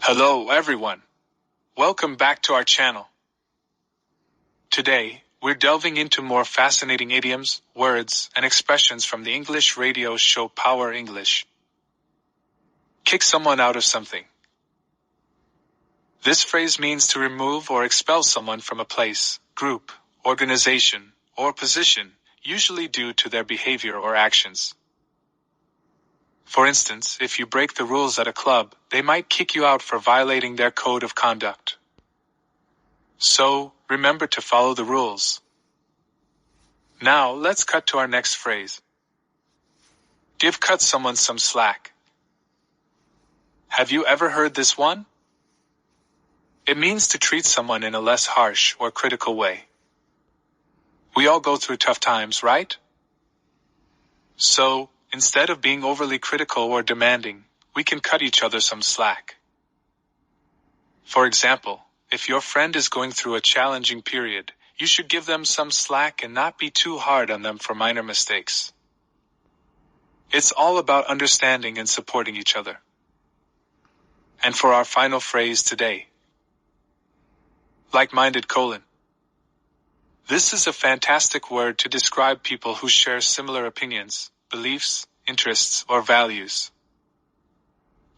Hello everyone. Welcome back to our channel. Today, we're delving into more fascinating idioms, words, and expressions from the English radio show Power English. Kick someone out of something. This phrase means to remove or expel someone from a place, group, organization, or position, usually due to their behavior or actions. For instance, if you break the rules at a club, they might kick you out for violating their code of conduct. So, remember to follow the rules. Now, let's cut to our next phrase. Cut someone some slack. Have you ever heard this one? It means to treat someone in a less harsh or critical way. We all go through tough times, right? So, instead of being overly critical or demanding, we can cut each other some slack. For example, if your friend is going through a challenging period, you should give them some slack and not be too hard on them for minor mistakes. It's all about understanding and supporting each other. And for our final phrase today, like-minded : This is a fantastic word to describe people who share similar opinions, beliefs, interests, or values.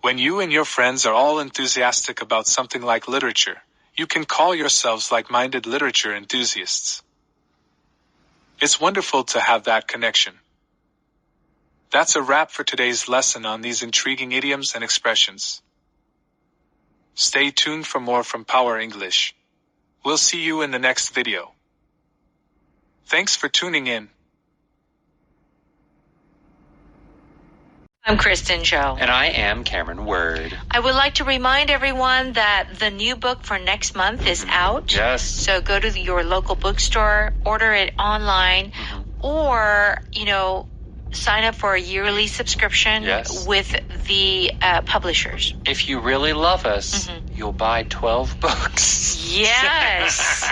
When you and your friends are all enthusiastic about something like literature, you can call yourselves like-minded literature enthusiasts. It's wonderful to have that connection. That's a wrap for today's lesson on these intriguing idioms and expressions. Stay tuned for more from Power English. We'll see you in the next video. Thanks for tuning in. I'm Kristen Zhou. And I am Cameron Word. I would like to remind everyone that the new book for next month is out. Yes. So go to your local bookstore, order it online, or, sign up for a yearly subscription with the publishers. If you really love us, you'll buy 12 books. Yes.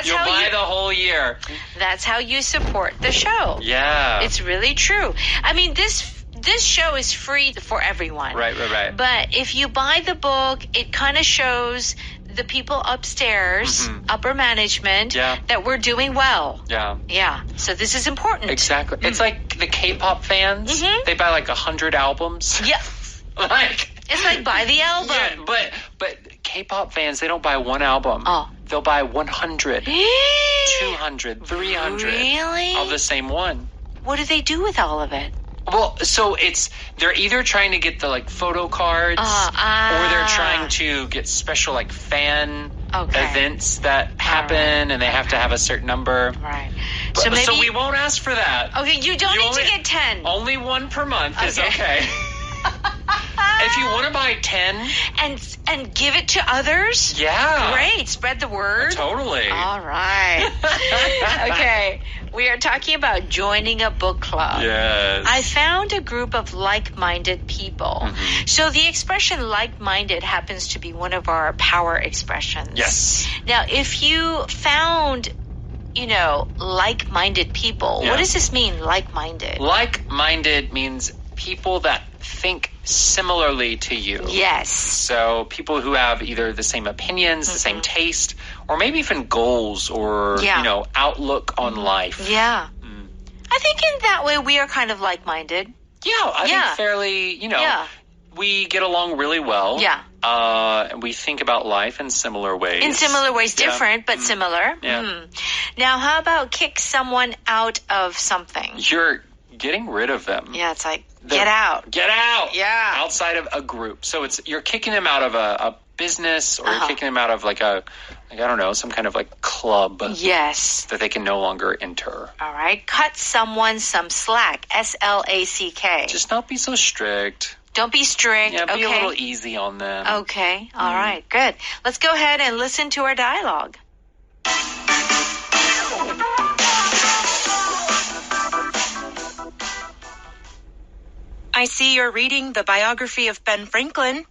You'll buy the whole year. That's how you support the show. Yeah. It's really true. I mean, this show is free for everyone. Right. But if you buy the book, it kind of shows the people upstairs, upper management, that we're doing well. Yeah. So this is important. Exactly. It's like the K-pop fans. They buy like 100 albums. Yeah. It's like buy the album. Yeah, but K-pop fans, they don't buy one album. Oh. They'll buy 100, 200, 300. Really? Of the same one. What do they do with all of it? Well, so they're either trying to get the photo cards, or they're trying to get special fan events that happen, and they have to have a certain number. Right. So we won't ask for that. Okay, you don't need to get 10. Only one per month is okay. If you want to buy 10 and give it to others, great. Spread the word. Totally. All right. Okay. We are talking about joining a book club. Yes. I found a group of like-minded people. So the expression like-minded happens to be one of our power expressions. Yes. Now, if you found, like-minded people, what does this mean, like-minded? Like-minded means people that think similarly to you. Yes. So people who have either the same opinions, the same taste, or maybe even goals or, outlook on life. Yeah. I think in that way we are kind of like-minded. Yeah, I think fairly, we get along really well. Yeah. And we think about life in similar ways. In similar ways, different, but similar. Yeah. Now, how about kick someone out of something? You're getting rid of them. Yeah, it's like, get out. Get out. Yeah. Outside of a group. So you're kicking them out of a business, or you're kicking them out of some kind of club. Yes. That they can no longer enter. All right. Cut someone some slack. SLACK. Just not be so strict. Don't be strict. Yeah, be a little easy on them. Okay. All right. Good. Let's go ahead and listen to our dialogue. I see you're reading the biography of Ben Franklin.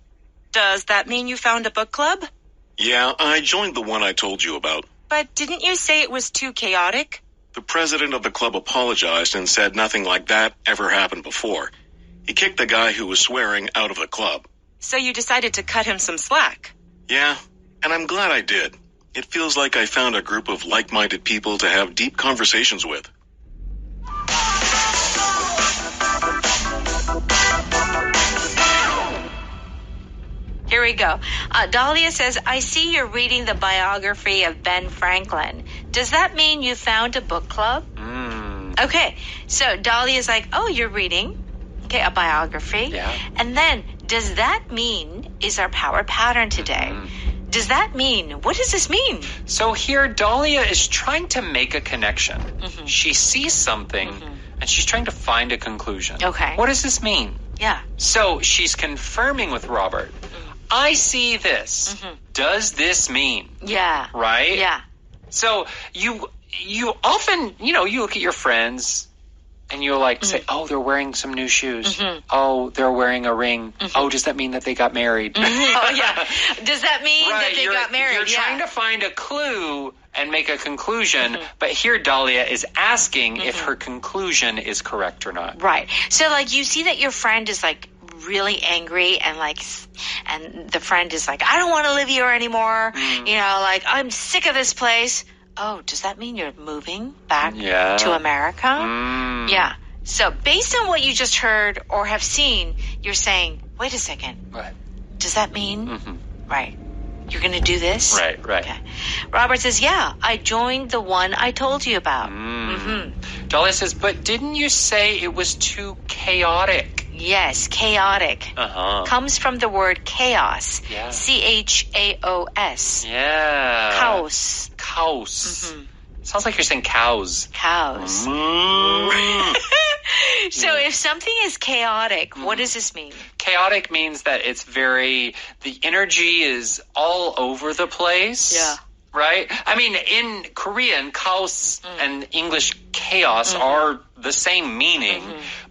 Does that mean you found a book club? Yeah, I joined the one I told you about. But didn't you say it was too chaotic? The president of the club apologized and said nothing like that ever happened before. He kicked the guy who was swearing out of the club. So you decided to cut him some slack. Yeah, and I'm glad I did. It feels like I found a group of like-minded people to have deep conversations with. Here we go. Dahlia says, I see you're reading the biography of Ben Franklin. Does that mean you found a book club? Okay, so Dahlia's like, oh, you're reading, okay, a biography. Yeah. And then, does that mean, is our power pattern today? Does that mean, what does this mean? So here, Dahlia is trying to make a connection. She sees something, and she's trying to find a conclusion. Okay. What does this mean? Yeah. So she's confirming with Robert, I see this. Does this mean? Yeah. Right? Yeah. So you often, you look at your friends and you'll like say, oh, they're wearing some new shoes. Oh, they're wearing a ring. Oh, does that mean that they got married? Oh, yeah. Does that mean that they got married? You're trying to find a clue and make a conclusion, but here Dahlia is asking if her conclusion is correct or not. Right. So like you see that your friend is like really angry and the friend is like, I don't want to live here anymore. Like I'm sick of this place. Oh, does that mean you're moving back to America? Yeah. So based on what you just heard or have seen, you're saying, wait a second. Right. Does that mean? Right. You're going to do this? Right. Okay. Robert says, yeah, I joined the one I told you about. Dahlia says, but didn't you say it was too chaotic? Yes, chaotic. Comes from the word chaos. Yeah. Chaos. Yeah. Chaos. Chaos. Sounds like you're saying cows. Cows. So if something is chaotic, what does this mean? Chaotic means that the energy is all over the place. Yeah. Right? I mean, in Korean, chaos and English chaos are the same meaning,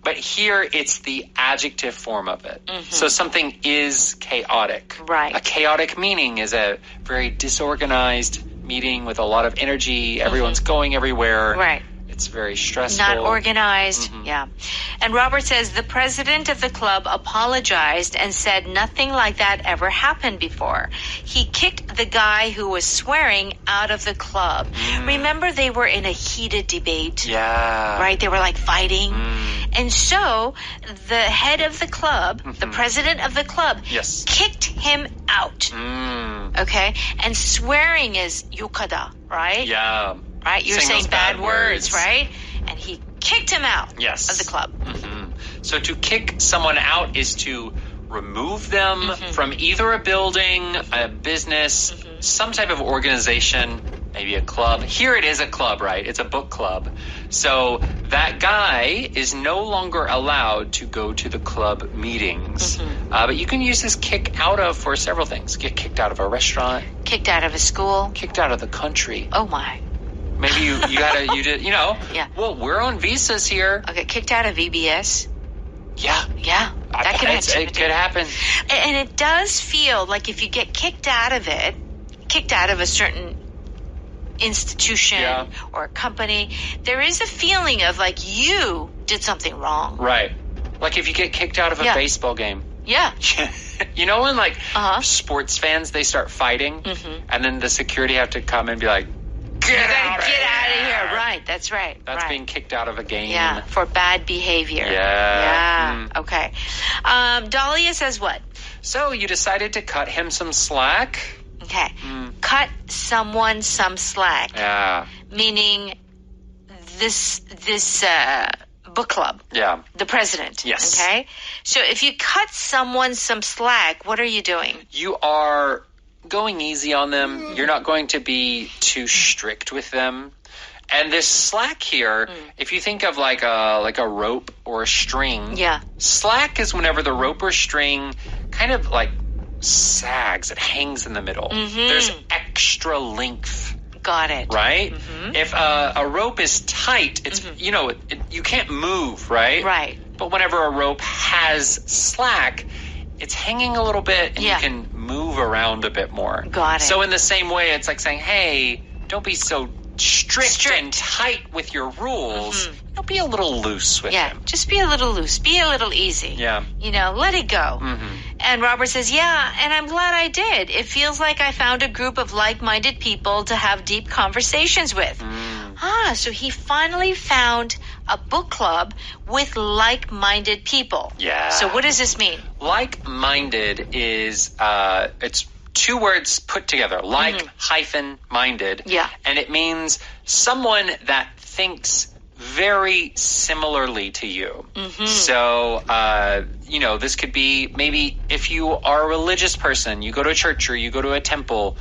but here it's the adjective form of it. So something is chaotic. Right. A chaotic meaning is a very disorganized meeting with a lot of energy. Everyone's going everywhere. Right. It's very stressful. Not organized. Yeah. And Robert says the president of the club apologized and said nothing like that ever happened before. He kicked the guy who was swearing out of the club. Remember, they were in a heated debate. Yeah. Right? They were like fighting. And so the head of the club, the president of the club, kicked him out. Okay? And swearing is yukada, right? Yeah. Right? You're saying bad words, right? And he kicked him out of the club. So to kick someone out is to remove them from either a building, a business, some type of organization, maybe a club. Here it is a club, right? It's a book club. So that guy is no longer allowed to go to the club meetings. But you can use this kick out of for several things. Get kicked out of a restaurant. Kicked out of a school. Kicked out of the country. Oh, my. Maybe you did. Yeah. Well, we're on visas here. Okay, kicked out of EBS. Yeah. Yeah. That could happen. It could happen. And it does feel like if you get kicked out of a certain institution or a company, there is a feeling of like you did something wrong. Right. Like if you get kicked out of a baseball game. Yeah. You know when like sports fans, they start fighting and then the security have to come and be like, Get out of here. Right. That's right. That's being kicked out of a game. Yeah. For bad behavior. Yeah. Okay. Dahlia says what? So you decided to cut him some slack. Okay. Cut someone some slack. Yeah. Meaning this book club. Yeah. The president. Yes. Okay. So if you cut someone some slack, what are you doing? You are going easy on them. You're not going to be too strict with them. And this slack here, if you think of like a rope or a string, slack is whenever the rope or string kind of like sags, it hangs in the middle. There's extra length. Got it. Right? If a rope is tight, it's you can't move, right? Right. But whenever a rope has slack, it's hanging a little bit and you can move around a bit more. Got it. So in the same way, it's like saying, hey, don't be so strict and tight with your rules. Be a little loose with him. Just be a little loose. Be a little easy. Yeah. Let it go. And Robert says, yeah, and I'm glad I did. It feels like I found a group of like-minded people to have deep conversations with. So he finally found a book club with like-minded people. Yeah. So what does this mean? Like-minded is, it's two words put together. Like hyphen minded. Yeah. And it means someone that thinks very similarly to you. So, this could be maybe if you are a religious person, you go to a church or you go to a temple,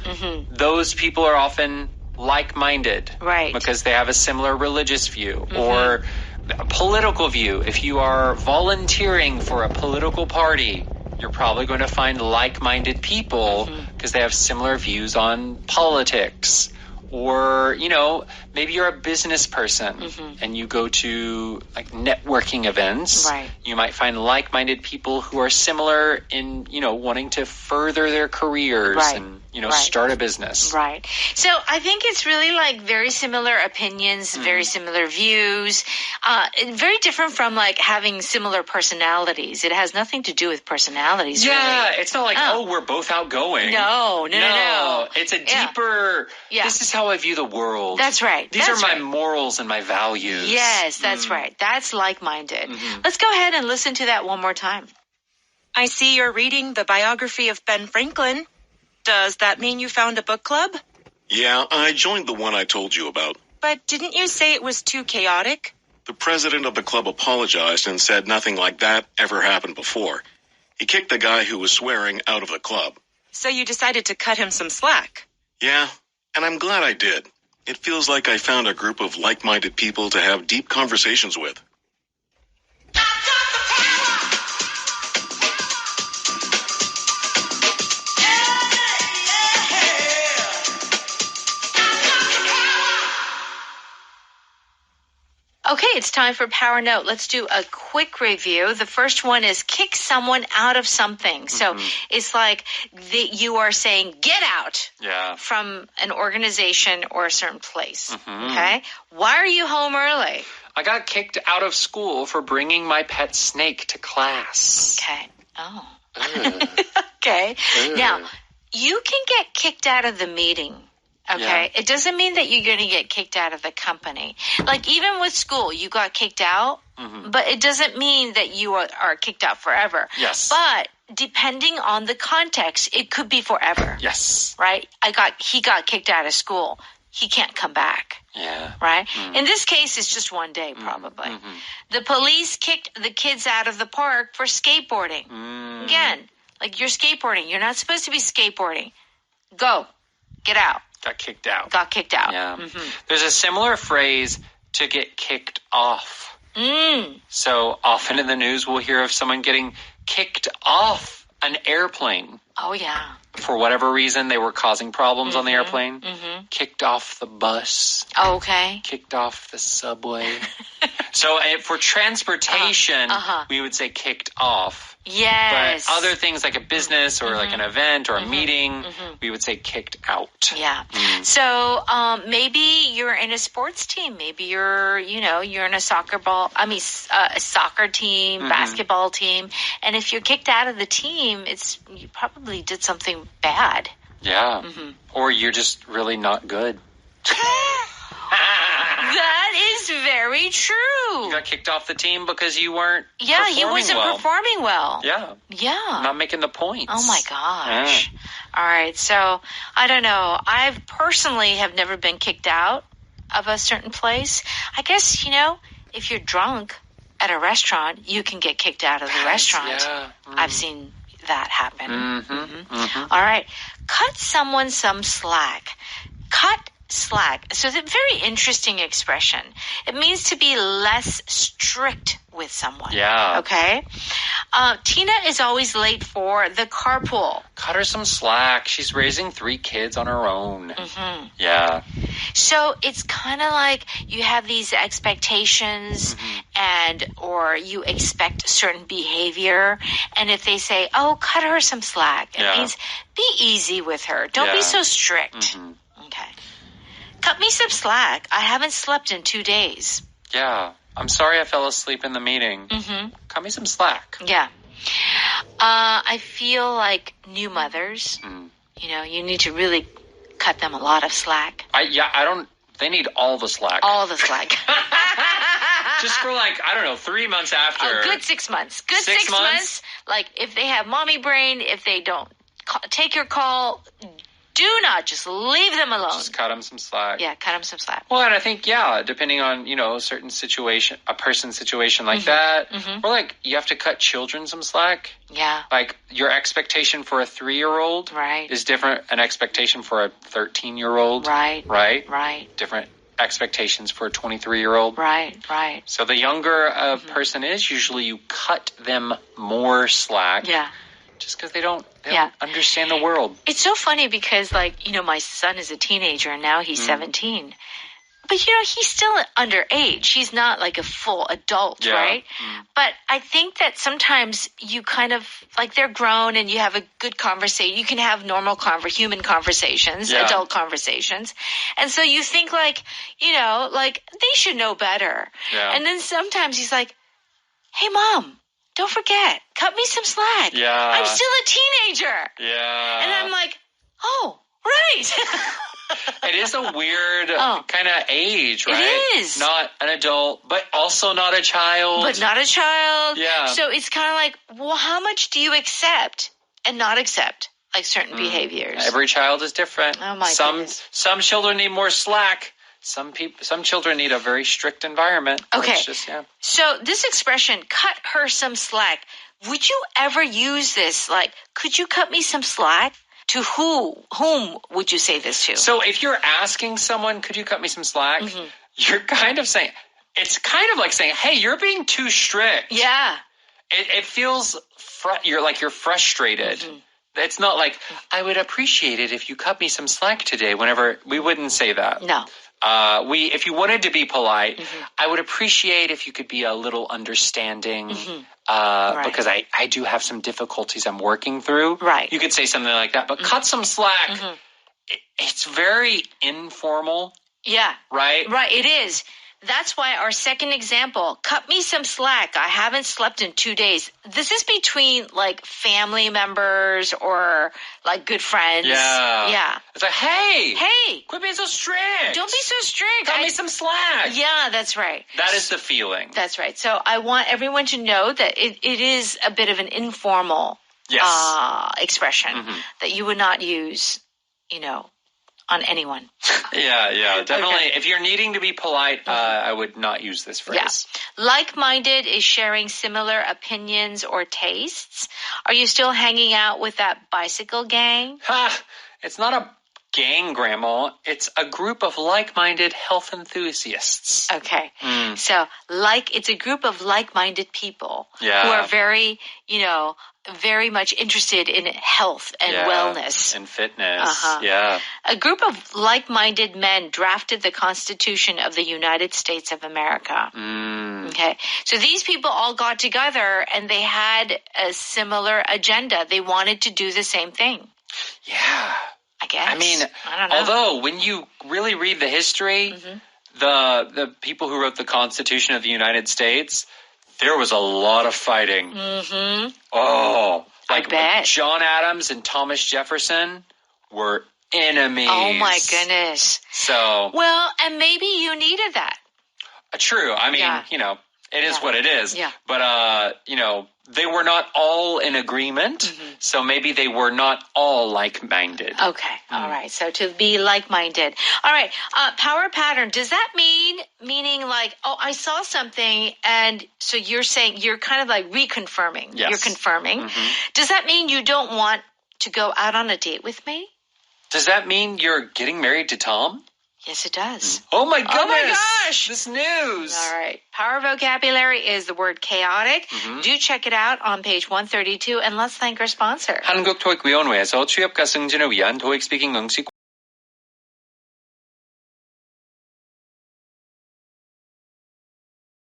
those people are often like-minded. Right. Because they have a similar religious view or a political view. If you are volunteering for a political party, you're probably going to find like-minded people because they have similar views on politics. Or, maybe you're a business person and you go to like networking events. Right. You might find like-minded people who are similar in, wanting to further their careers and, start a business. Right. So I think it's really like very similar opinions, very similar views, very different from like having similar personalities. It has nothing to do with personalities. Yeah. Really. It's not like, we're both outgoing. No. It's a deeper, this is how I view the world. That's right. These are my morals and my values. Yes, that's right. That's like-minded. Let's go ahead and listen to that one more time. I see you're reading the biography of Ben Franklin. Does that mean you found a book club? Yeah, I joined the one I told you about. But didn't you say it was too chaotic? The president of the club apologized and said nothing like that ever happened before. He kicked the guy who was swearing out of the club. So you decided to cut him some slack? Yeah, and I'm glad I did. It feels like I found a group of like-minded people to have deep conversations with. Okay, it's time for Power Note. Let's do a quick review. The first one is kick someone out of something. So it's like you are saying, get out from an organization or a certain place. Okay? Why are you home early? I got kicked out of school for bringing my pet snake to class. Okay. Oh. Okay. Now, you can get kicked out of the meeting. Okay. It doesn't mean that you're going to get kicked out of the company. Like even with school, you got kicked out, but it doesn't mean that you are kicked out forever. Yes. But depending on the context, it could be forever. Yes. Right? He got kicked out of school. He can't come back. Yeah. Right? In this case, it's just one day probably. The police kicked the kids out of the park for skateboarding. Again, like you're skateboarding. You're not supposed to be skateboarding. Go. Get out. Got kicked out. Got kicked out. Yeah. There's a similar phrase to get kicked off. So often in the news, we'll hear of someone getting kicked off an airplane. Oh, yeah. For whatever reason, they were causing problems on the airplane. Kicked off the bus. Okay. Kicked off the subway. So for transportation, we would say kicked off. Yes. But other things like a business or like an event or a meeting, we would say kicked out. Yeah. So maybe you're in a sports team. Maybe you're in a soccer team, basketball team. And if you're kicked out of the team, you probably did something bad. Yeah. Or you're just really not good. That is very true. You got kicked off the team because you weren't he wasn't performing well. Yeah. Yeah. Not making the points. Oh, my gosh. All right. So, I don't know. I personally have never been kicked out of a certain place. I guess, if you're drunk at a restaurant, you can get kicked out of the restaurant. Yeah. I've seen that happen. All right. Cut someone some slack. Cut slack. So it's a very interesting expression. It means to be less strict with someone. Yeah. Okay? Tina is always late for the carpool. Cut her some slack. She's raising 3 kids on her own. Yeah. So it's kind of like you have these expectations or you expect certain behavior. And if they say, oh, cut her some slack, it means be easy with her. Don't be so strict. Okay. Cut me some slack. I haven't slept in 2 days. Yeah. I'm sorry I fell asleep in the meeting. Cut me some slack. Yeah. I feel like new mothers, you need to really cut them a lot of slack. They need all the slack. All the slack. Just for 3 months after. Oh, good 6 months. Good 6 months. Like, if they have mommy brain, if they don't take your call, do not just leave them alone. Just cut them some slack. Yeah, cut them some slack. Well, and I think, depending on, a certain situation, a person's situation like that, or you have to cut children some slack. Yeah. Like, your expectation for a 3-year-old is different an expectation for a 13-year-old. Right. Right? Right. Different expectations for a 23-year-old. Right. So the younger a person is, usually you cut them more slack. Yeah. Just because they don't understand the world. It's so funny because, my son is a teenager and now he's 17. But, he's still underage. He's not like a full adult, right? But I think that sometimes you kind of, they're grown and you have a good conversation. You can have normal human conversations, adult conversations. And so you think they should know better. Yeah. And then sometimes he's like, hey, Mom, don't forget, cut me some slack. Yeah. I'm still a teenager. Yeah. And I'm like, oh, right. It is a weird kind of age, right? It is. Not an adult, but also not a child. But not a child. Yeah. So it's kind of like, well, how much do you accept and not accept, certain behaviors? Every child is different. Oh, my goodness. Some children need more slack. Some children need a very strict environment. Okay. Just, So this expression, cut her some slack, would you ever use this? Could you cut me some slack? To whom would you say this to? So if you're asking someone, could you cut me some slack? You're kind of saying, it's kind of like saying, hey, you're being too strict. Yeah. It feels, you're frustrated. It's not like, I would appreciate it if you cut me some slack today. We wouldn't say that. No. If you wanted to be polite, I would appreciate if you could be a little understanding, because I do have some difficulties I'm working through. Right. You could say something like that, but cut some slack. It's very informal. Yeah. Right? Right, it is. That's why our second example, cut me some slack. I haven't slept in 2 days. This is between family members or good friends. Yeah. Yeah. It's like, hey, hey, quit being so strict. Don't be so strict. Cut me some slack. Yeah, that's right. That is the feeling. That's right. So I want everyone to know that it is a bit of an informal expression that you would not use, on anyone. Yeah, definitely. Okay. If you're needing to be polite, I would not use this phrase. Yeah. Like-minded is sharing similar opinions or tastes. Are you still hanging out with that bicycle gang? It's not a gang, Grandma. It's a group of like-minded health enthusiasts. Okay. So, it's a group of like-minded people who are very, very much interested in health and wellness. And fitness. Yeah. A group of like-minded men drafted the Constitution of the United States of America. Okay. So these people all got together and they had a similar agenda. They wanted to do the same thing. Yeah. I guess. I mean, I don't know. although when you really read the history, the people who wrote the Constitution of the United States, there was a lot of fighting. Oh, I bet. John Adams and Thomas Jefferson were enemies. Oh my goodness. So. Well, and maybe you needed that. True. I mean, it is what it is. Yeah. But, they were not all in agreement, so maybe they were not all like-minded. Okay, all right. So to be like-minded. All right, power pattern, does that meaning I saw something, and so you're saying, you're kind of reconfirming. Yes. You're confirming. Does that mean you don't want to go out on a date with me? Does that mean you're getting married to Tom? Yes, it does. Oh my goodness! Oh my gosh! This news! All right. Power vocabulary is the word chaotic. Do check it out on page 132, and let's thank our sponsor. 한국토익위원회에서 취업과 승진을 위한 토익 스피킹 응시